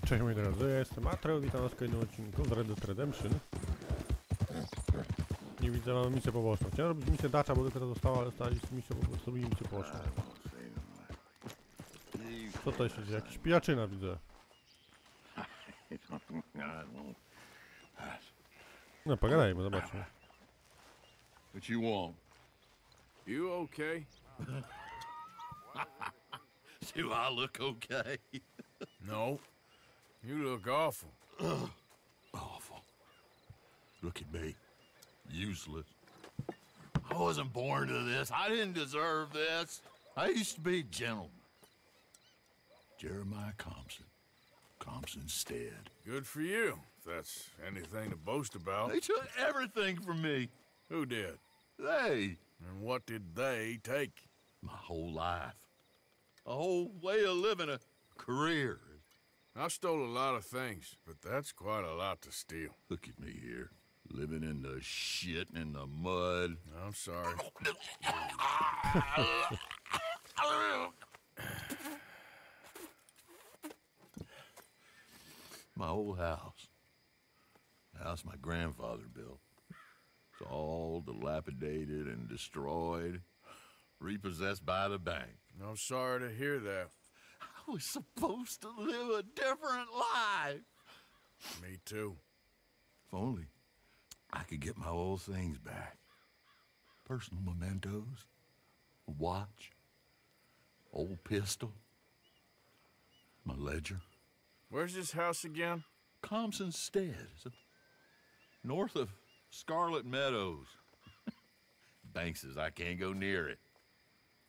Cześć moi drodzy, ja jestem Atreu, witam was w kolejnym odcinku z Red Dead Redemption. Nie widzę, mamy misję poboczną. Chciałem robić misję Dacza, bo tylko została, ale stali z misją, po prostu robili misję poboczną. Co to się dzieje? Jakiś pijaczyna widzę. No pogadajmy, zobaczmy. What you want? You okay? Do I look okay? No. You look awful. Awful. Look at me. Useless. I wasn't born to this. I didn't deserve this. I used to be a gentleman. Jeremiah Compson. Compson Stead. Good for you, if that's anything to boast about. They took everything from me. Who did? They. And what did they take? My whole life. A whole way of living, a career. I stole a lot of things, but that's quite a lot to steal. Look at me here, living in the shit and the mud. I'm sorry. My old house. The house my grandfather built. It's all dilapidated and destroyed. Repossessed by the bank. I'm sorry to hear that. I was supposed to live a different life. Me too. If only I could get my old things back. Personal mementos, a watch, old pistol, my ledger. Where's this house again? Compson Stead. It's north of Scarlet Meadows. Bank says I can't go near it.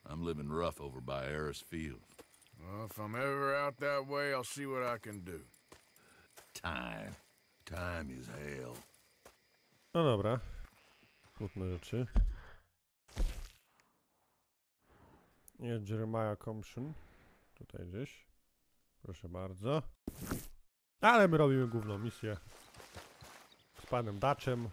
I'm living rough over by Harris Field. Well, if I'm ever out that way, I'll see what I can do. Time. Time is hell. No dobra. Smutne rzeczy. Jest Jeremiah Compson. Tutaj gdzieś. Proszę bardzo. Ale my robimy główną misję. Z panem Dachem.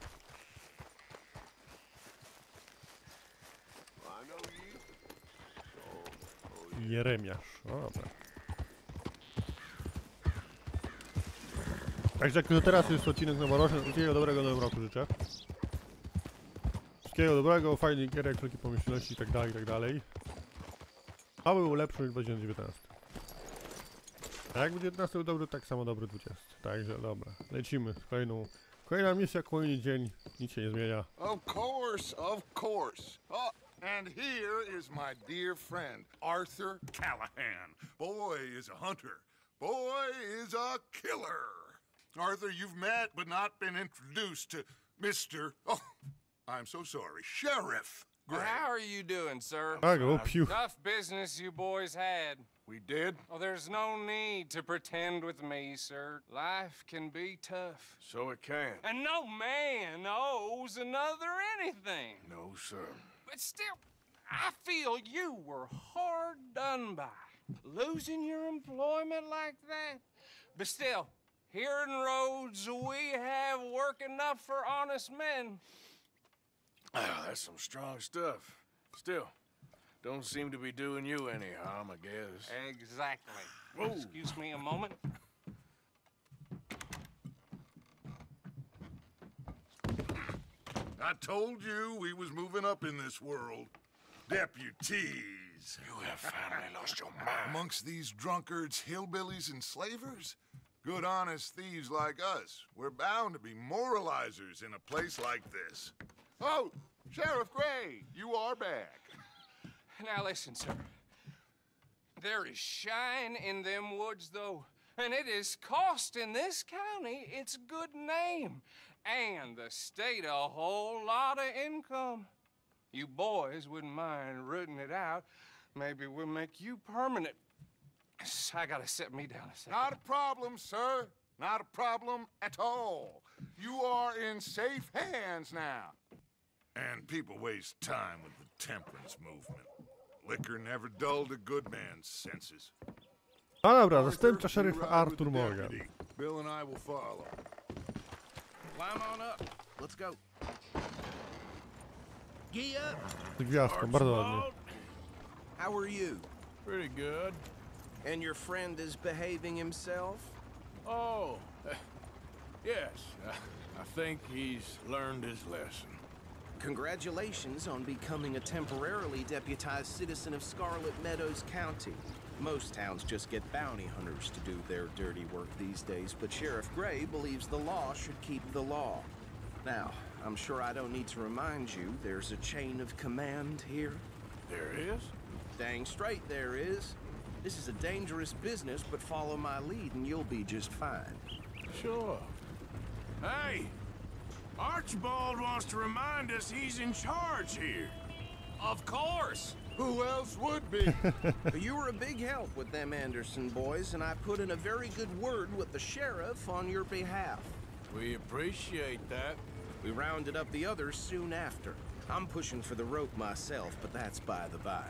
Jeremiasz. O, dobra. Także jak to teraz jest odcinek noworoczny, wszystkiego dobrego nowym roku życzę. Wszystkiego dobrego, fajnych gierek, wszelkie pomyślności i tak dalej, i tak dalej. A był lepszy niż 2019. A jak będzie 19 był dobry, tak samo dobry 20. Także dobra, lecimy. Kolejna misja, kolejny dzień, nic się nie zmienia. Of course, of course. Oh, and here is my dear friend, Arthur Callahan. Boy is a hunter. Boy is a killer. Arthur, you've met but not been introduced to Mr. Oh, I'm so sorry, Sheriff Gray. How are you doing, sir? I go pew. Tough business you boys had. We did? Oh, there's no need to pretend with me, sir. Life can be tough. So it can. And no man owes another anything. No, sir. But still, I feel you were hard done by. Losing your employment like that. But still, here in Rhodes, we have work enough for honest men. Ah, that's some strong stuff. Still, don't seem to be doing you any harm, I guess. Exactly. Whoa. Excuse me a moment. I told you we was moving up in this world. Deputies. You have finally lost your mind. Amongst these drunkards, hillbillies, and slavers? Good honest thieves like us. We're bound to be moralizers in a place like this. Oh, Sheriff Gray, you are back. Now listen, sir. There is shine in them woods, though, and it is costing this county its good name, and the state a whole lot of income. You boys wouldn't mind rooting it out. Maybe we'll make you permanent. I gotta sit me down a second. Not a problem, sir. Not a problem at all. You are in safe hands now. And people waste time with the temperance movement. Liquor never dulled a good man's senses. No dobra, zastępca szeryf Arthur Morgan. Bill and I will follow. Climb on up. Let's go. Gee up. Z gwiazdką, bardzo ładnie. How are you? Pretty good. And your friend is behaving himself? Oh, yes. I think he's learned his lesson. Congratulations on becoming a temporarily deputized citizen of Scarlet Meadows County. Most towns just get bounty hunters to do their dirty work these days, but Sheriff Gray believes the law should keep the law. Now, I'm sure I don't need to remind you there's a chain of command here. There is? Dang straight there is. This is a dangerous business, but follow my lead and you'll be just fine. Sure. Hey! Archibald wants to remind us he's in charge here. Of course. Who else would be? You were a big help with them Anderson boys, and I put in a very good word with the sheriff on your behalf. We appreciate that. We rounded up the others soon after. I'm pushing for the rope myself, but that's by the by.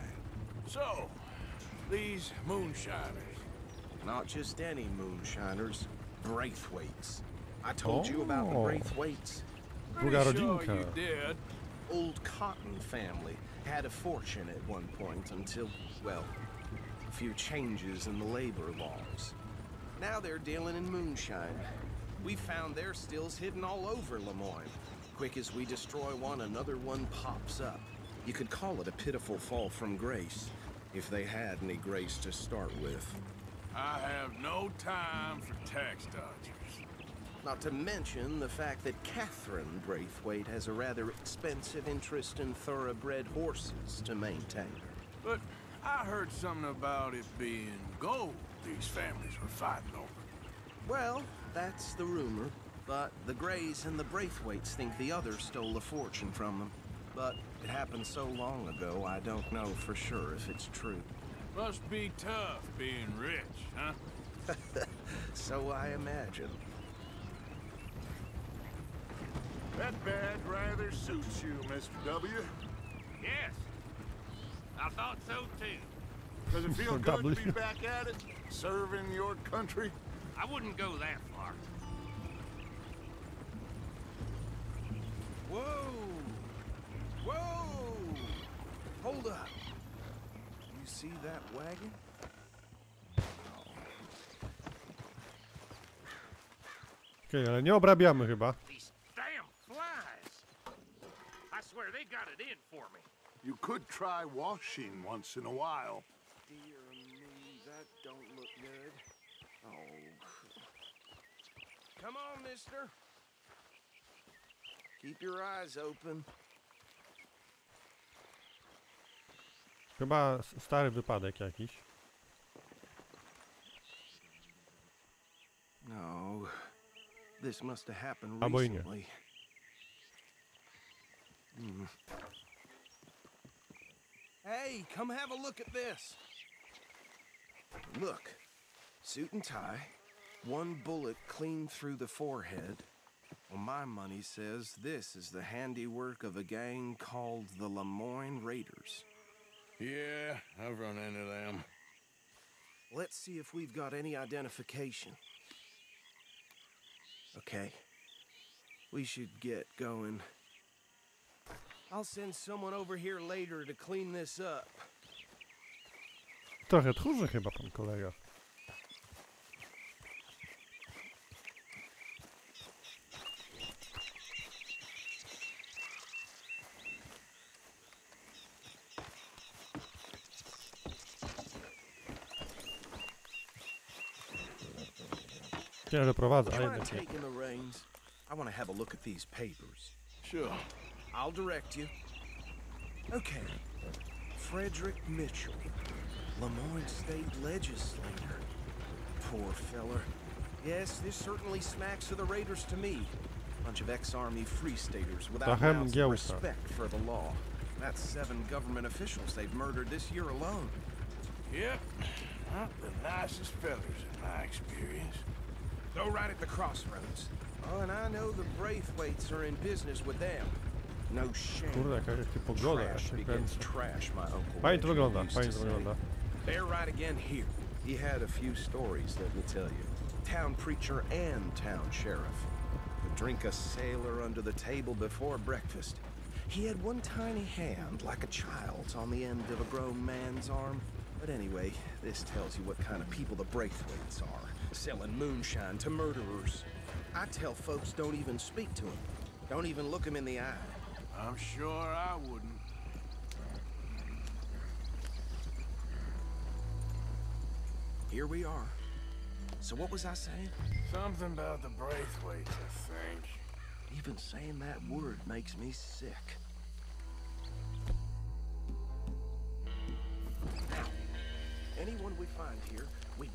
So, these moonshiners. Not just any moonshiners, Braithwaites. I told you about the Braithwaites. Pretty Druga sure rodzinka. you did. Old Cotton family had a fortune at one point until, well, a few changes in the labor laws. Now they're dealing in moonshine. We found their stills hidden all over Lemoyne. Quick as we destroy one, another one pops up. You could call it a pitiful fall from grace, if they had any grace to start with. I have no time for tax dodgers. Not to mention the fact that Catherine Braithwaite has a rather expensive interest in thoroughbred horses to maintain. But I heard something about it being gold these families were fighting over. Well, that's the rumor, but the Grays and the Braithwaites think the others stole a fortune from them. But it happened so long ago, I don't know for sure if it's true. Must be tough being rich, huh? So I imagine. That badge rather suits you, Mr. W. Yes, I thought so too. Does it feel For good W. to be back at it, serving your country? I wouldn't go that far. Whoa! Whoa! Hold up. You see that wagon? Okej, ale nie obrabiamy chyba. These damn flies. I swear they got it in for me. You could try washing once in a while. Dear me, that don't look good. Oh. Come on, mister. Keep your eyes open. Chyba stary wypadek jakiś. No. This must have happened Albo i nie. recently. Hey, come have a look at this. Look. Suit and tie. One bullet clean through the forehead. Well, my money says this is the handiwork of a gang called the Lemoyne Raiders. Yeah, I've run into them. Let's see if we've got any identification. Okay. We should get going. I'll send someone over here later to clean this up. Trochę tchórzy chyba pan kolega. Nie, że prowadzę, a Do you mind jednak nie. taking the reins? I want to have a look at these papers. Sure. I'll direct you. Okay. Frederick Mitchell, Lemoyne State Legislator. Poor feller. Yes, this certainly smacks of the Raiders to me. Bunch of ex-army free staters without Trochę an ounce of mgiełka. respect for the law. That's 7 government officials they've murdered this year alone. Yep. Not the nicest fellas in my experience. Go right at the crossroads. Oh, and I know the Braithwaites are in business with them. No shame. Kurde, jaka pogoda, jak Trash się begins kręci. trash, my uncle Fajnie to Reginald wygląda, used fajnie to to say. wygląda. They're right again here. He had a few stories, let me tell you. Town preacher and town sheriff. Would drink a sailor under the table before breakfast. He had one tiny hand, like a child's, on the end of a grown man's arm. But anyway, this tells you what kind of people the Braithwaites are. selling moonshine to murderers. I tell folks don't even speak to them. Don't even look them in the eye. I'm sure I wouldn't. Here we are. So what was I saying? Something about the Braithwaites, I think. Even saying that word makes me sick. Now, anyone we find here, we...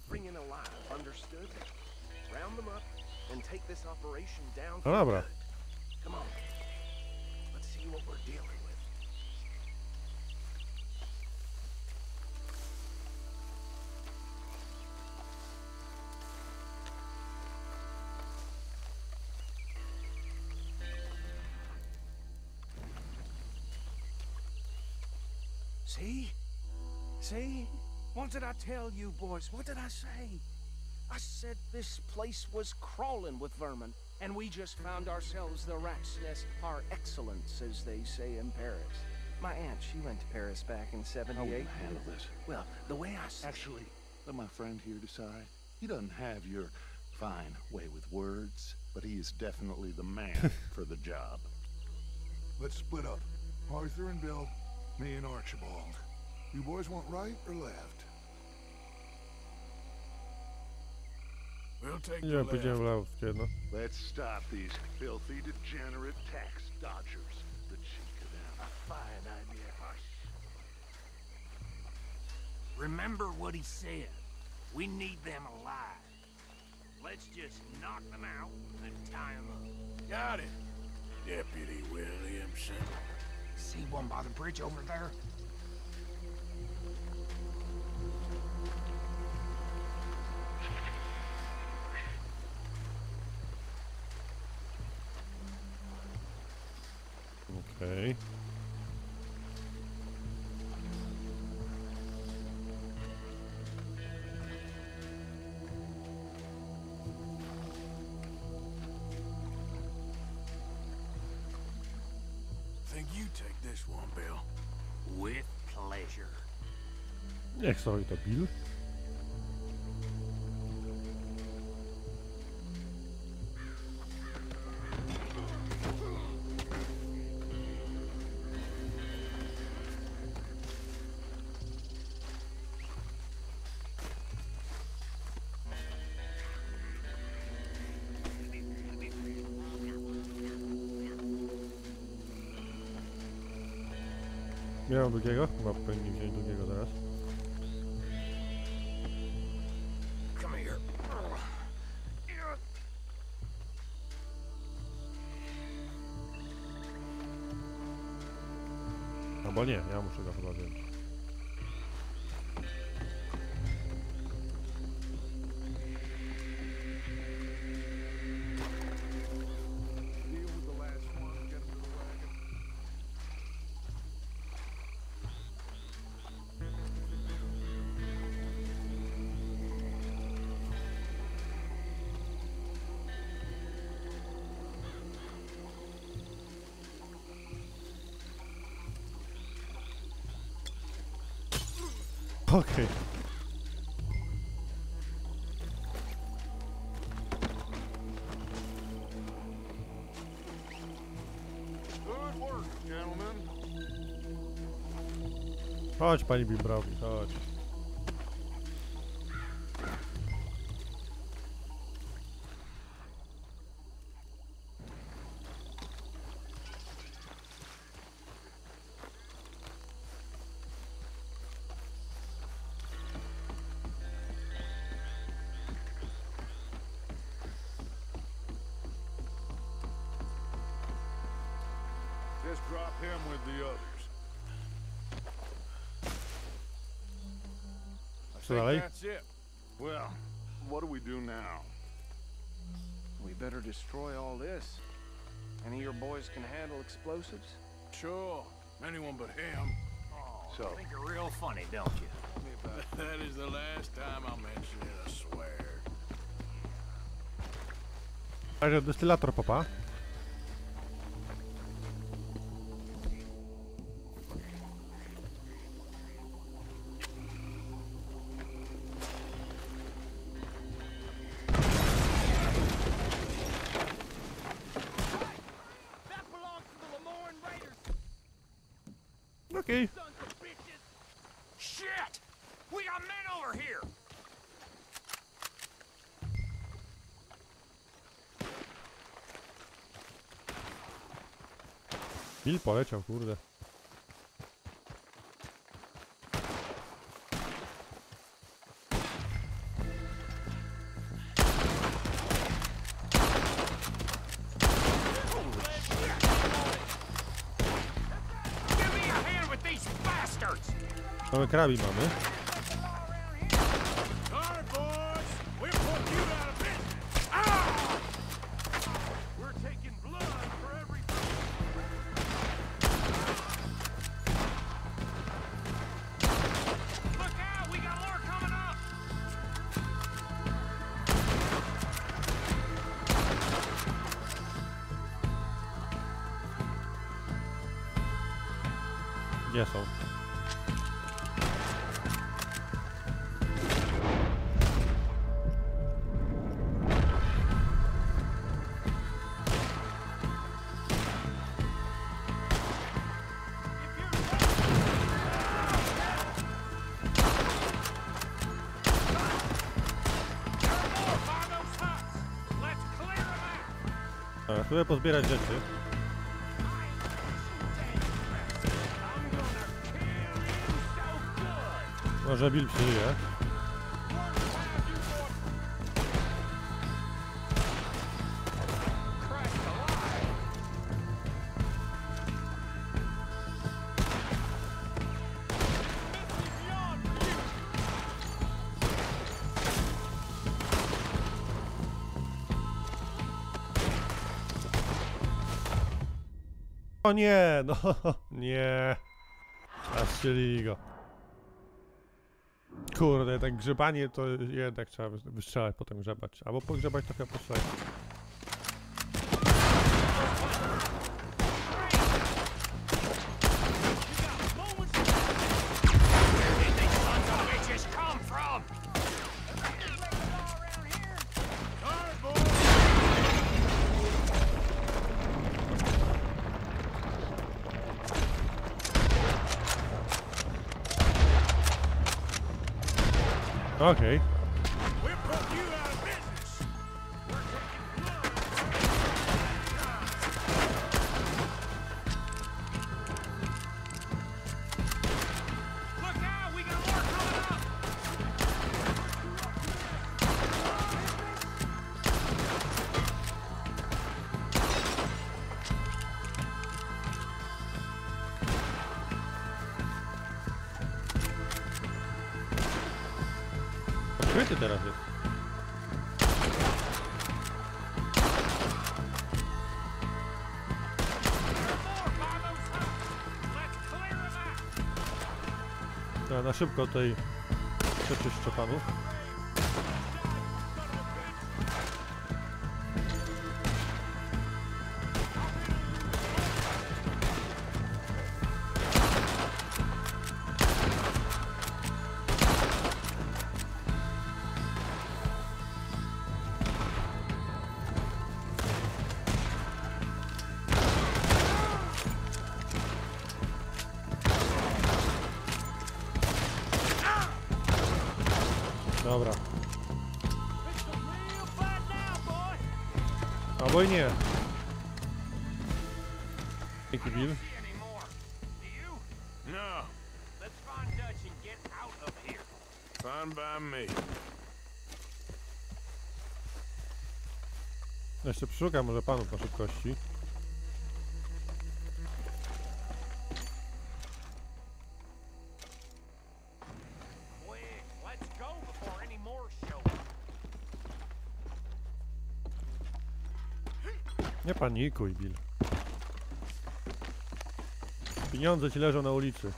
bring in alive, understood? Round them up and take this operation down for No dobra. good. Come on. Let's see what we're dealing with. See? See? What did I tell you, boys? What did I say? I said this place was crawling with vermin, and we just found ourselves the rat's nest par excellence, as they say in Paris. My aunt, she went to Paris back in '78. How will you handle this? Well, the way I see Actually, let my friend here decide. He doesn't have your fine way with words, but he is definitely the man for the job. Let's split up. Arthur and Bill, me and Archibald. You boys want right or left? We'll take the Nie, left. pójdziemy w lewo, no. Let's stop these filthy, degenerate tax dodgers. The cheek of them. A fine idea. Remember what he said. We need them alive. Let's just knock them out and tie them up. Got it, Deputy Williamson. See one by the bridge over there? Okej. Think you take this one, Bill. With pleasure. Niech sobie to Bill. Miałem drugiego? Chyba powinien wziąć drugiego teraz. Come here. Albo nie, ja muszę go chyba wziąć. Deal with the last one, get him to the wagon. Okej. Good work, gentlemen. Chodź, pani Bimbrownicy, chodź. Just drop him with the others. I Co dalej? think that's it. Well, what do we do now? we better destroy all this. Any of your boys can handle explosives? Sure. Anyone but him. So, I think you're real funny, don't you? That is the last time I'll mention it, I swear. Także destylator popa. chłopaki? Shit! We got men over here! Bill poleciał, kurde. Give me a hand with these bastards! Mamy karabin, mamy. Alright, boys! We'll put you out of business! Ah! We're taking blood for every... Look out! We got more coming up! Gdzie są? Dobra, spróbuję pozbierać rzeczy. Może Bill przeżyje. O nie, no nie. Strzelili go. Kurde, tak grzebanie to jednak trzeba wystrzelać, potem grzebać. Albo pogrzebać to chyba postrzelać. Okej. Ukryty teraz jest. Dobra, na szybko tutaj przeczyszczę panów. Dobra. Albo i nie. Dzięki, Bill. No. Let's find Dutch and get out of here. Fine by me. Jeszcze przeszukam może panów na szybkości. Nie panikuj, Bill. Pieniądze ci leżą na ulicy.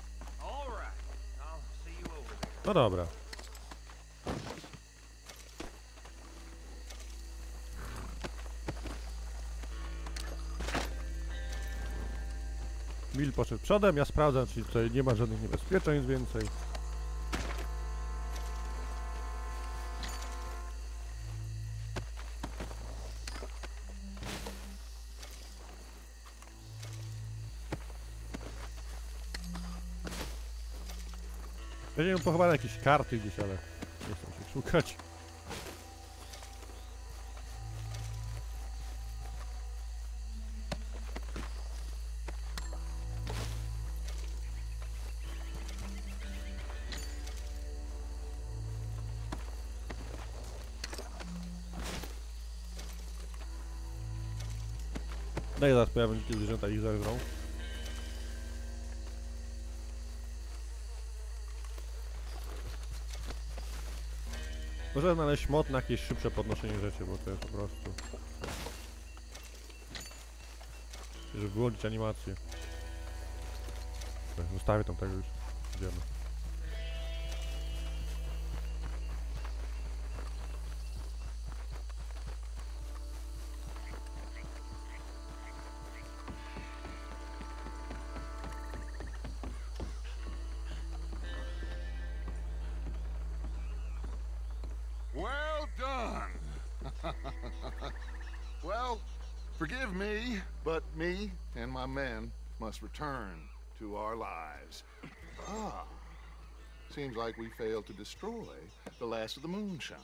No dobra. Bill poszedł przodem, ja sprawdzam, czy tutaj nie ma żadnych niebezpieczeństw więcej. Będziemy po chyba jakieś karty gdzieś, ale nie chcę się szukać. Daj, zaraz pojawią się zwierzęta i ich zeżrą. Może znaleźć mod na jakieś szybsze podnoszenie rzeczy, bo to jest po prostu... Żeby wyłączyć animację. Zostawię tam tego już. Idziemy. Well done. Well, forgive me, but me and my men must return to our lives. Ah, seems like we failed to destroy the last of the moonshine.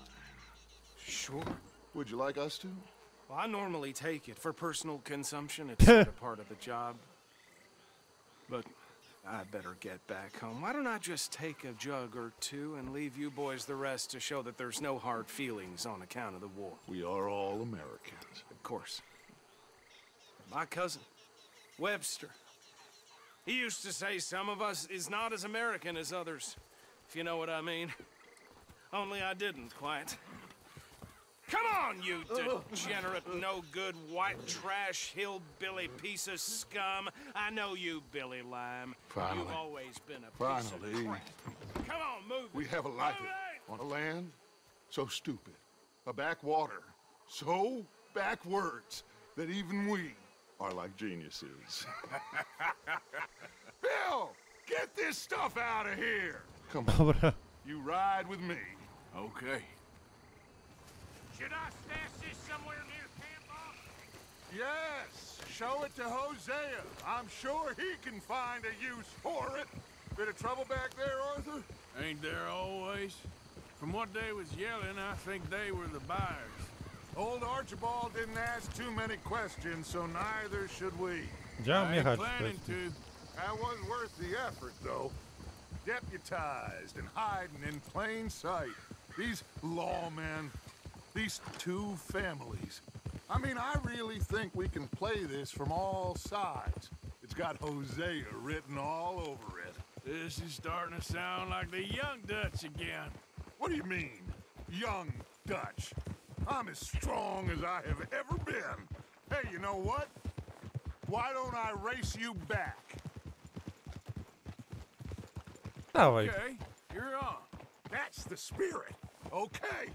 Sure. Would you like us to? Well, I normally take it for personal consumption. It's sort of part of the job. But I better get back home. Why don't I just take a jug or two and leave you boys the rest to show that there's no hard feelings on account of the war? We are all Americans. Of course. My cousin, Webster, he used to say some of us is not as American as others, if you know what I mean. Only I didn't quite. Come on, you degenerate, no-good, white trash, hillbilly piece of scum. I know you, Billy Lime. Finally. You've always been a piece of crap. Come on, move We it. have a life Move it. on a land so stupid, a backwater so backwards that even we are like geniuses. Bill, get this stuff out of here. Come on, Dobra. you ride with me. Okay. Should I stash this somewhere near camp, boss? Yes, show it to Hosea. I'm sure he can find a use for it. Bit of trouble back there, Arthur? Ain't there always? From what they was yelling, I think they were the buyers. Old Archibald didn't ask too many questions, so neither should we. Chciałem I ain't jechać. planning to. That was worth the effort, though. Deputized and hiding in plain sight. These lawmen, these two families. I mean, I really think we can play this from all sides. It's got Hosea written all over it. This is starting to sound like the Young Dutch again. What do you mean, young Dutch? I'm as strong as I have ever been. Hey, you know what? Why don't I race you back? Dawaj. Okay, you're on. That's the spirit. Okay.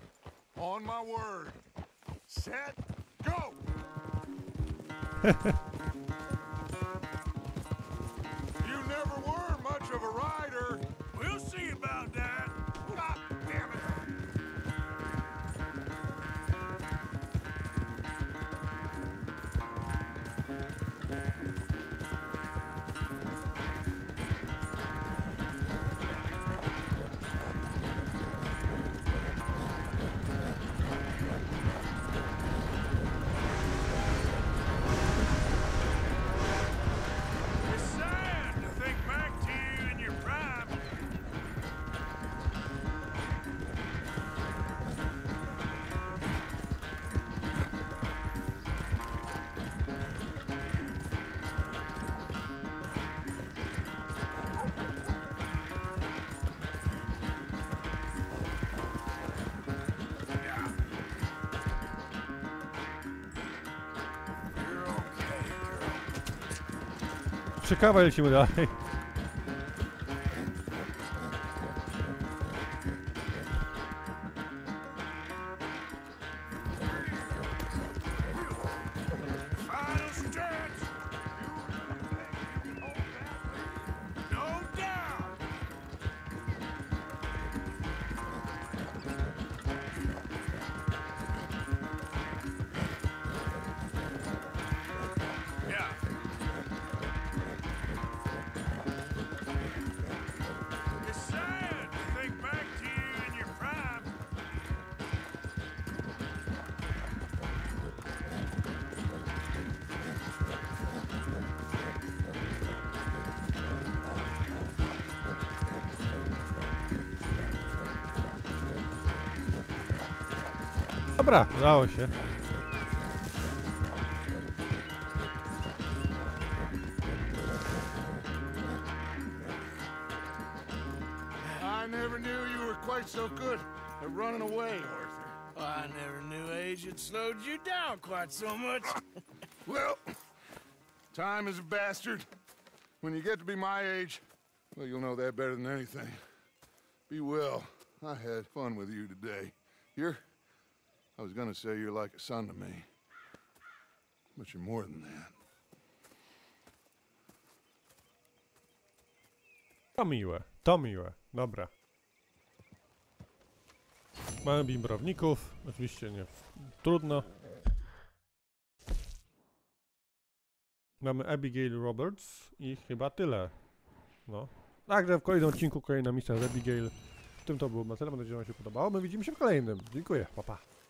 On my word. Set, go! You never were much of a rider. We'll see about that. God damn it. It's sad to think back to you in your prime. You're okay, girl. Przy kawę lecimy dalej. Final stretch. No doubt. Yeah. Dobra, udało się. I never knew you were quite so good at running away, Arthur. I never knew age had slowed you down quite so much. Well, time is a bastard. When you get to be my age, well, you'll know that better than anything. Be well. I had fun with you today. I was gonna say you're like a son to me. But you're more than that. To miłe, to miłe. Dobra. Mamy bimbrowników. Oczywiście nie. Trudno. Mamy Abigail Roberts i chyba tyle. No. Także w kolejnym odcinku kolejna misja z Abigail. W tym to było na tyle. Mam nadzieję, że wam się podobało. My widzimy się w kolejnym. Dziękuję. Pa, pa.